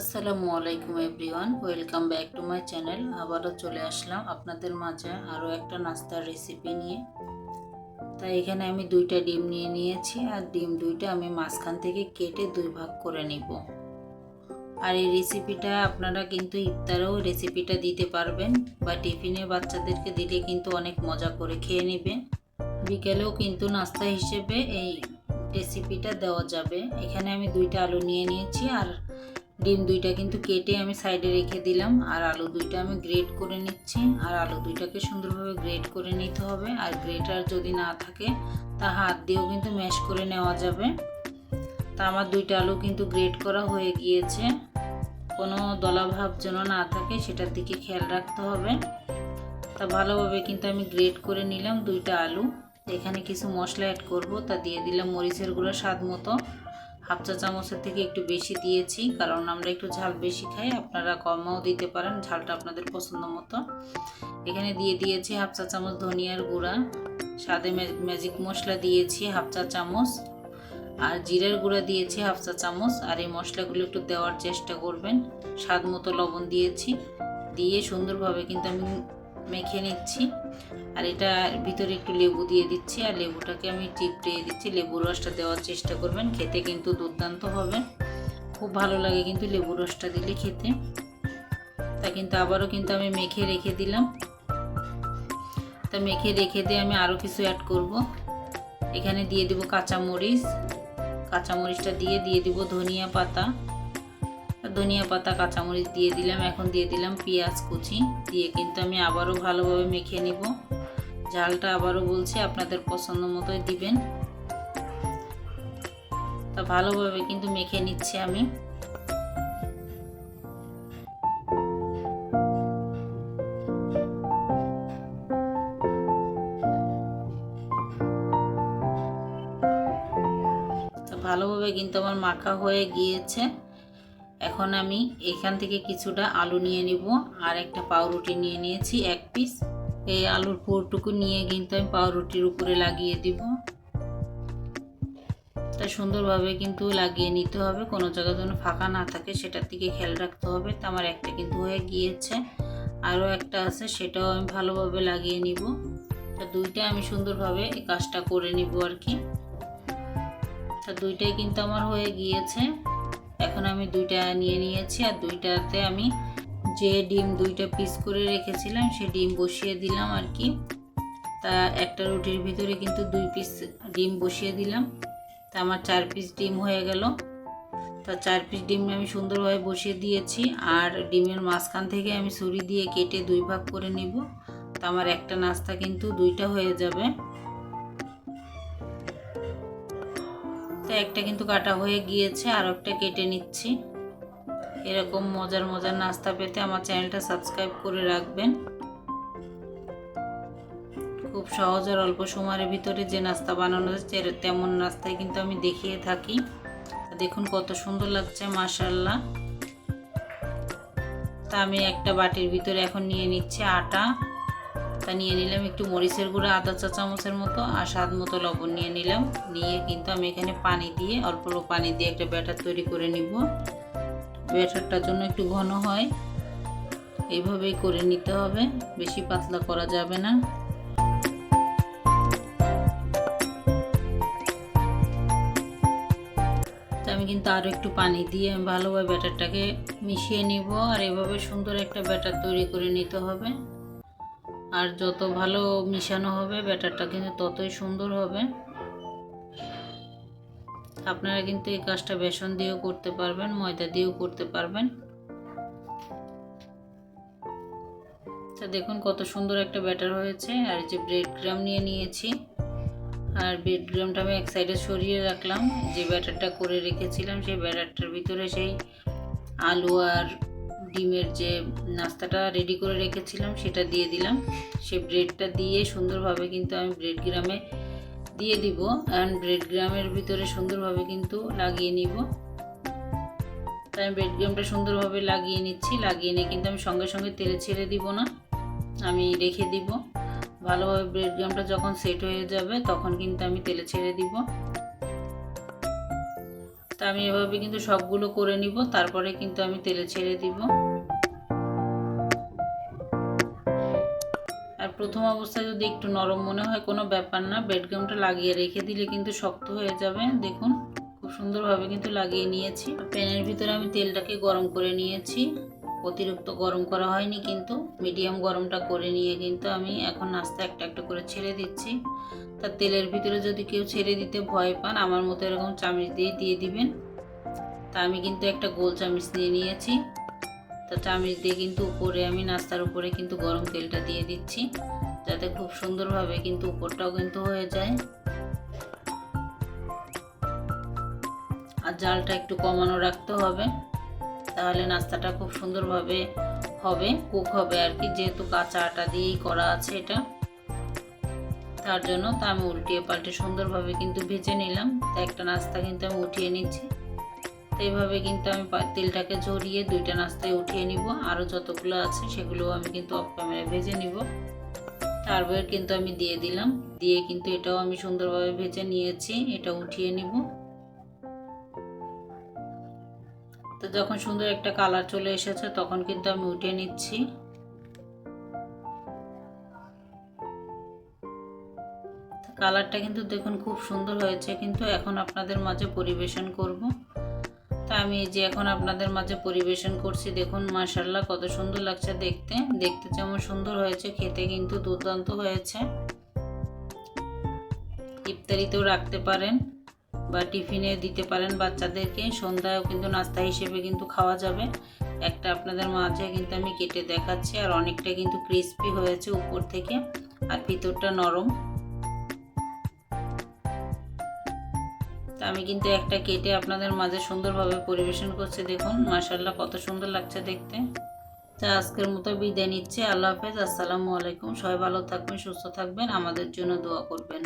আসসালামু আলাইকুম everyone, welcome back to my channel. আবারও চলে আসলাম আপনাদের মাঝে আরও একটা নাস্তার রেসিপি নিয়ে। তাই এখানে আমি দুইটা ডিম নিয়ে নিয়েছি, আর ডিম দুইটা আমি মাঝখান থেকে কেটে দুই ভাগ করে নিব। আর এই রেসিপিটা আপনারা কিন্তু ইফতারেও রেসিপিটা দিতে পারবেন, বা টিফিনে বাচ্চাদেরকে দিলে কিন্তু অনেক মজা করে খেয়ে নেবে। বিকেলেও কিন্তু নাস্তা হিসেবে এই রেসিপিটা দেওয়া যাবে। এখানে আমি দুইটা আলু নিয়ে নিয়েছি, আর ডিম দুইটা কিন্তু কেটে আমি সাইডে রেখে দিলাম। আর আলু দুইটা আমি গ্রেট করে নিচ্ছি, আর আলু দুইটাকে সুন্দরভাবে গ্রেট করে নিতে হবে। আর গ্রেটার যদি না থাকে তা হাত দিয়েও কিন্তু ম্যাশ করে নেওয়া যাবে। তা আমার দুইটা আলু কিন্তু গ্রেট করা হয়ে গিয়েছে। কোনো দলাভাব যেন না থাকে সেটার দিকে খেয়াল রাখতে হবে। তা ভালোভাবে কিন্তু আমি গ্রেট করে নিলাম দুইটা আলু। এখানে কিছু মশলা অ্যাড করব, তা দিয়ে দিলাম মরিচের গুঁড়ো স্বাদ মতো, হাফ চা চামচের থেকে একটু বেশি দিয়েছি, কারণ আমরা একটু ঝাল বেশি খাই। আপনারা কমও দিতে পারেন, ঝালটা আপনাদের পছন্দ মতো। এখানে দিয়ে দিয়েছি হাফ চা চামচ ধনিয়ার গুঁড়া, স্বাদে ম্যাজিক মশলা দিয়েছি হাফ চা চামচ, আর জিরার গুঁড়া দিয়েছি হাফ চা চামচ। আর এই মশলাগুলো একটু দেওয়ার চেষ্টা করবেন। স্বাদ মতো লবণ দিয়েছি, দিয়ে সুন্দরভাবে কিন্তু আমি মেখে নিচ্ছি। আর এটার ভিতরে একটু লেবু দিয়ে দিচ্ছি, আর লেবুটাকে আমি চিপড়ে দিচ্ছি। লেবুর রসটা দেওয়ার চেষ্টা করবেন, খেতে কিন্তু দুর্দান্ত হবে, খুব ভালো লাগে কিন্তু লেবুর রসটা দিলে খেতে। তা কিন্তু আবারও কিন্তু আমি মেখে রেখে দিলাম। তা মেখে রেখে দিয়ে আমি আরও কিছু অ্যাড করব। এখানে দিয়ে দিব কাঁচামরিচ, কাঁচামরিচটা দিয়ে দিব ধনিয়া পাতা, কাঁচামরিচ দিয়ে দিলাম। এখন দিয়ে দিলাম পেঁয়াজ কুচি, দিয়ে কিন্তু আমি আবারও ভালোভাবে মেখে নিব। ঝালটা আবারও বলছি আপনাদের পছন্দ মতোই দিবেন। তা ভালোভাবে কিন্তু মেখে নিচ্ছি আমি। ভালোভাবে কিন্তু আমার মাখা হয়ে গিয়েছে। এখন আমি এখান থেকে কিছুটা আলু নিয়ে নিব, আর একটা পাউরুটি নিয়ে নিয়েছি এক পিস। এই আলুর পুরটুকু নিয়ে কিন্তু আমি পাউরুটির উপরে লাগিয়ে দিব। তা সুন্দরভাবে কিন্তু লাগিয়ে নিতে হবে, কোনো জায়গায় যেন ফাঁকা না থাকে সেটার দিকে খেয়াল রাখতে হবে। তা আমার একটা কিন্তু হয়ে গিয়েছে, আরও একটা আছে, সেটাও আমি ভালোভাবে লাগিয়ে নিব। তা দুইটা আমি সুন্দরভাবে এই কাজটা করে নিব আর কি। তা দুইটাই কিন্তু আমার হয়ে গিয়েছে। এখন আমি দুইটা নিয়ে নিয়েছি, আর দুইটাতে আমি যে ডিম দুইটা পিস করে রেখেছিলাম সে ডিম বসিয়ে দিলাম আর কি। তা একটা রুটির ভিতরে কিন্তু 2 পিস ডিম বসিয়ে দিলাম। তা আমার 4 পিস ডিম হয়ে গেল। তা 4 পিস ডিম আমি সুন্দরভাবে বসিয়ে দিয়েছি, আর ডিমের মাঝখান থেকে আমি ছুরি দিয়ে কেটে 2 ভাগ করে নিব। তা আমার একটা নাস্তা কিন্তু দুইটা হয়ে যাবে। তো একটা কিন্তু কাটা হয়ে গিয়েছে, আর একটা কেটে নিচ্ছি। এরকম মজার মজার নাস্তা পেতে আমার চ্যানেলটা সাবস্ক্রাইব করে রাখবেন। খুব সহজ আর অল্প সময়ের ভিতরে যে নাস্তা বানানো যাচ্ছে তেমন নাস্তায় কিন্তু আমি দেখিয়ে থাকি। দেখুন কত সুন্দর লাগছে, মাশাআল্লাহ। তা আমি একটা বাটির ভিতরে এখন নিয়ে নিচ্ছি আটা। তা নিয়ে নিলাম একটু মরিচের গুঁড়া আধা চা চামচের মতো, আর স্বাদ মতো লবণ নিয়ে নিলাম। নিয়ে কিন্তু আমি এখানে পানি দিয়ে অল্প অল্প পানি দিয়ে একটা ব্যাটার তৈরি করে নিব। ব্যাটারটার জন্য একটু ঘন হয়, এইভাবেই করে নিতে হবে, বেশি পাতলা করা যাবে না। আমি কিন্তু আরও একটু পানি দিয়ে ভালোভাবে ব্যাটারটাকে মিশিয়ে নিব। আর এভাবে সুন্দর একটা ব্যাটার তৈরি করে নিতে হবে। আর যত ভালো মিশানো হবে ব্যাটারটা কিন্তু ততই সুন্দর হবে। আপনারা কিন্তু এই কাজটা বেসন দিয়েও করতে পারবেন, ময়দা দিয়েও করতে পারবেন। তা দেখুন কত সুন্দর একটা ব্যাটার হয়েছে। আর যে ব্রেড ক্রাম নিয়ে নিয়েছি, আর ব্রেড ক্রামটা আমি এক সাইডে সরিয়ে রাখলাম। যে ব্যাটারটা করে রেখেছিলাম সেই ব্যাটারটার ভিতরে সেই আলু আর ডিমের যে নাস্তাটা রেডি করে রেখেছিলাম সেটা দিয়ে দিলাম। সেই ব্রেডটা দিয়ে সুন্দরভাবে কিন্তু আমি ব্রেড ক্রামে দিয়ে দিব, অ্যান্ড ব্রেড ক্রামের ভিতরে সুন্দরভাবে কিন্তু লাগিয়ে নিব। তাই আমি ব্রেড ক্রামটা সুন্দরভাবে লাগিয়ে নিচ্ছি। লাগিয়ে নিয়ে কিন্তু আমি সঙ্গে সঙ্গে তেলে ছেড়ে দিব না, আমি রেখে দিব। ভালোভাবে ব্রেড ক্রামটা যখন সেট হয়ে যাবে তখন কিন্তু আমি তেলে ছেড়ে দিব। তো আমি এভাবে কিন্তু সবগুলো করে নিব, তারপরে কিন্তু আমি তেলে ছেড়ে দিব। আর প্রথম অবস্থায় যদি একটু নরম মনে হয় কোনো ব্যাপার না, ব্রেডক্রামটা লাগিয়ে রেখে দিলে কিন্তু শক্ত হয়ে যাবে। দেখুন খুব সুন্দরভাবে কিন্তু লাগিয়ে নিয়েছি। প্যানের ভিতরে আমি তেলটাকে গরম করে নিয়েছি, অতিরিক্ত গরম করা হয়নি, কিন্তু মিডিয়াম গরমটা করে নিয়ে কিন্তু আমি এখন নাস্তা একটা একটা করে ছেড়ে দিচ্ছি। তা তেলের ভিতরে যদি কেউ ছেড়ে দিতে ভয় পান, আমার মতো এরকম চামচ দিয়ে দিবেন। তা আমি কিন্তু একটা গোল চামচ নিয়ে নিয়েছি। তা চামচ দিয়ে কিন্তু উপরে আমি নাস্তার উপরে কিন্তু গরম তেলটা দিয়ে দিচ্ছি, যাতে খুব সুন্দরভাবে কিন্তু উপরটাও কিন্তু হয়ে যায়। আর জালটা একটু কমানো রাখতে হবে, তাহলে নাস্তাটা খুব সুন্দরভাবে হবে, কুক হবে আর কি, যেহেতু কাঁচা আটা দিয়েই করা আছে এটা, তার জন্য। তা আমি উল্টিয়ে পাল্টে সুন্দরভাবে কিন্তু ভেজে নিলাম। তা একটা নাস্তা কিন্তু আমি উঠিয়ে নিচ্ছি। তো এইভাবে কিন্তু আমি তেলটাকে ঝরিয়ে দুইটা নাস্তায় উঠিয়ে নিব। আরও যতগুলো আছে সেগুলো আমি কিন্তু অফ ক্যামেরায় ভেজে নিব। তারপরে কিন্তু আমি দিয়ে দিলাম, দিয়ে কিন্তু এটাও আমি সুন্দরভাবে ভেজে নিয়েছি, এটা উঠিয়ে নিব। তো যখন সুন্দর একটা কালার চলে এসেছে তখন কিন্তু আমি উঠিয়ে নিচ্ছি। কালারটা কিন্তু দেখুন খুব সুন্দর হয়েছে, কিন্তু এখন আপনাদের মাঝে পরিবেশন করব। তা আমি এই যে এখন আপনাদের মাঝে পরিবেশন করছি। দেখুন মাশাআল্লাহ কত সুন্দর লাগছে দেখতে, দেখতে যেমন সুন্দর হয়েছে, খেতে কিন্তু দুর্দান্ত হয়েছে। ইফতারিতেও রাখতে পারেন বা টিফিনে দিতে পারেন বাচ্চাদেরকে, সন্ধ্যায়ও কিন্তু নাস্তা হিসেবে কিন্তু খাওয়া যাবে। একটা আপনাদের মাঝে কিন্তু আমি কেটে দেখাচ্ছি, আর অনেকটা কিন্তু ক্রিস্পি হয়েছে উপর থেকে, আর ভিতরটা নরম। তা আমি কিন্তু একটা কেটে আপনাদের মাঝে সুন্দরভাবে পরিবেশন করছি। দেখুন মাশাআল্লাহ কত সুন্দর লাগছে দেখতে। তা আজকের মতো বিদায় নিচ্ছি। আল্লাহ হাফেজ, আসসালামু আলাইকুম। সবাই ভালো থাকবেন, সুস্থ থাকবেন, আমাদের জন্য দোয়া করবেন।